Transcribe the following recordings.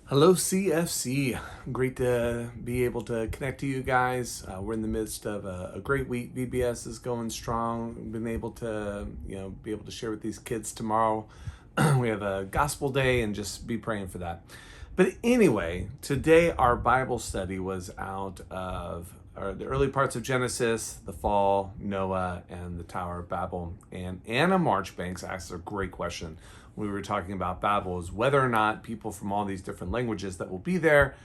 Hello, CFC. Great to be able to connect to you guys. We're in the midst of a great week. VBS is going strong. Been able to, be able to share with these kids tomorrow. We have a gospel day and just be praying for that. But anyway, today our Bible study was out of the early parts of Genesis, the fall, Noah, and the Tower of Babel. And Anna Marchbanks asked a great question. We were talking about Babel is whether or not people from all these different languages that will be there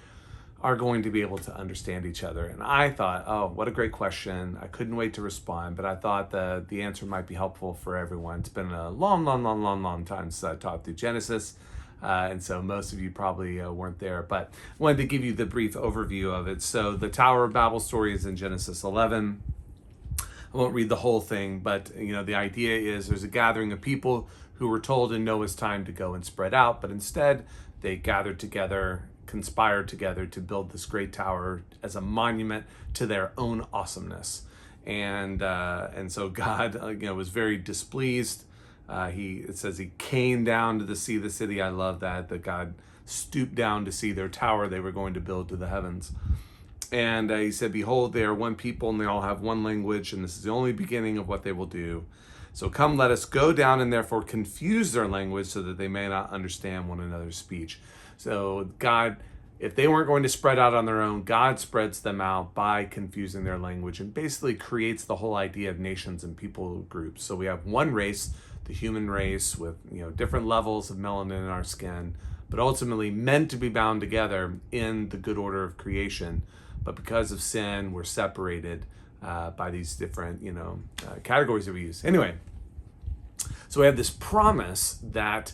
are going to be able to understand each other. And I thought, oh, what a great question. I couldn't wait to respond, but I thought the answer might be helpful for everyone. It's been a long time since I taught through Genesis. And so most of you probably weren't there, but I wanted to give you the brief overview of it. So the Tower of Babel story is in Genesis 11. I won't read the whole thing, but the idea is there's a gathering of people who were told in Noah's time to go and spread out, but instead they gathered together, conspired together to build this great tower as a monument to their own awesomeness. And so God, was very displeased. It says he came down to see the city. I love that God stooped down to see their tower they were going to build to the heavens. And he said, behold, they are one people and they all have one language, and this is the only beginning of what they will do. So come, let us go down and therefore confuse their language so that they may not understand one another's speech. So God, if they weren't going to spread out on their own, God spreads them out by confusing their language and basically creates the whole idea of nations and people groups. So we have one race, the human race, with different levels of melanin in our skin, but ultimately meant to be bound together in the good order of creation. But because of sin, we're separated by these different, categories that we use. Anyway, so we have this promise that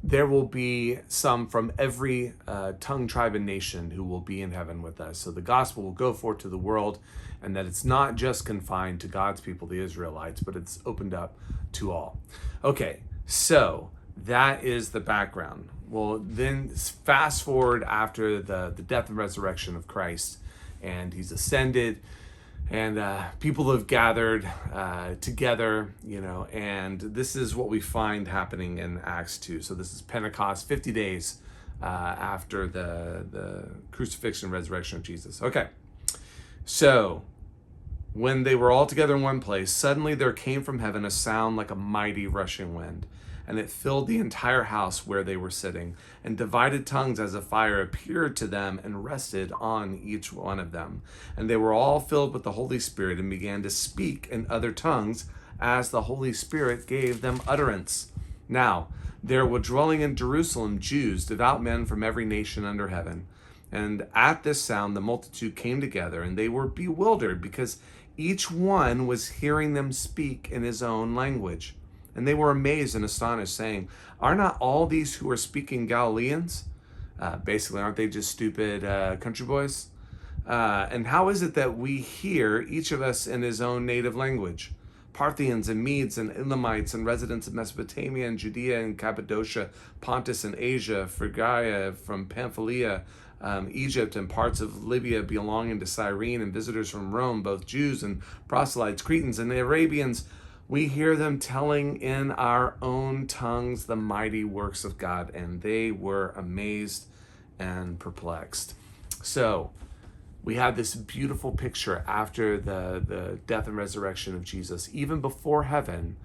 there will be some from every tongue, tribe, and nation who will be in heaven with us. So the gospel will go forth to the world, and that it's not just confined to God's people, the Israelites, but it's opened up to all. Okay, so that is the background. Well, then fast forward after the death and resurrection of Christ, and he's ascended, and people have gathered together, and this is what we find happening in Acts 2. So this is Pentecost, 50 days after the crucifixion and resurrection of Jesus. Okay, so when they were all together in one place, suddenly there came from heaven a sound like a mighty rushing wind, and it filled the entire house where they were sitting, and divided tongues as a fire appeared to them and rested on each one of them. And they were all filled with the Holy Spirit and began to speak in other tongues as the Holy Spirit gave them utterance. Now, there were dwelling in Jerusalem Jews, devout men from every nation under heaven. And at this sound, the multitude came together, and they were bewildered because each one was hearing them speak in his own language. And they were amazed and astonished, saying, are not all these who are speaking Galileans? Basically, aren't they just stupid country boys? And how is it that we hear, each of us in his own native language? Parthians and Medes and Elamites and residents of Mesopotamia and Judea and Cappadocia, Pontus and Asia, Phrygia from Pamphylia, Egypt and parts of Libya belonging to Cyrene, and visitors from Rome, both Jews and proselytes, Cretans and Arabians, we hear them telling in our own tongues the mighty works of God, and they were amazed and perplexed. So we have this beautiful picture after the death and resurrection of Jesus, even before heaven,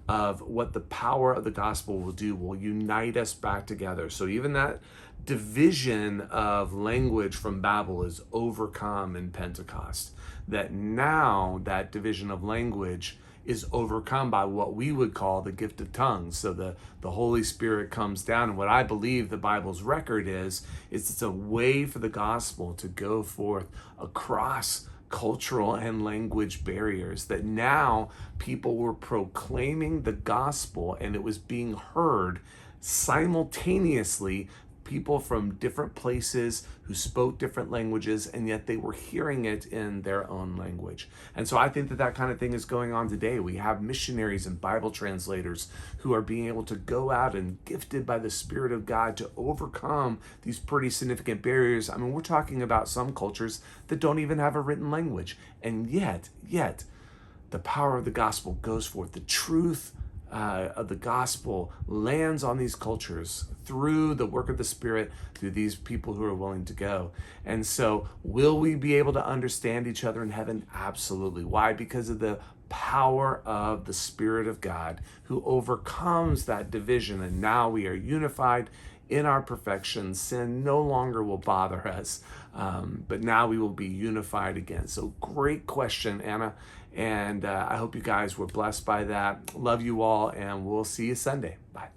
of what the power of the gospel will do, will unite us back together. So even that division of language from Babel is overcome in Pentecost. That now that division of language is overcome by what we would call the gift of tongues. So the Holy Spirit comes down, and what I believe the Bible's record is it's a way for the gospel to go forth across cultural and language barriers, that now people were proclaiming the gospel and it was being heard simultaneously, people from different places who spoke different languages, and yet they were hearing it in their own language. And so I think that kind of thing is going on today. We have missionaries and Bible translators who are being able to go out and gifted by the Spirit of God to overcome these pretty significant barriers. I mean, we're talking about some cultures that don't even have a written language, and yet the power of the gospel goes forth. The truth of the gospel lands on these cultures through the work of the Spirit, through these people who are willing to go. And so, will we be able to understand each other in heaven? Absolutely. Why? Because of the power of the Spirit of God who overcomes that division. And now we are unified in our perfection. Sin no longer will bother us, but now we will be unified again. So, great question, Anna. And I hope you guys were blessed by that. Love you all, and we'll see you Sunday. Bye.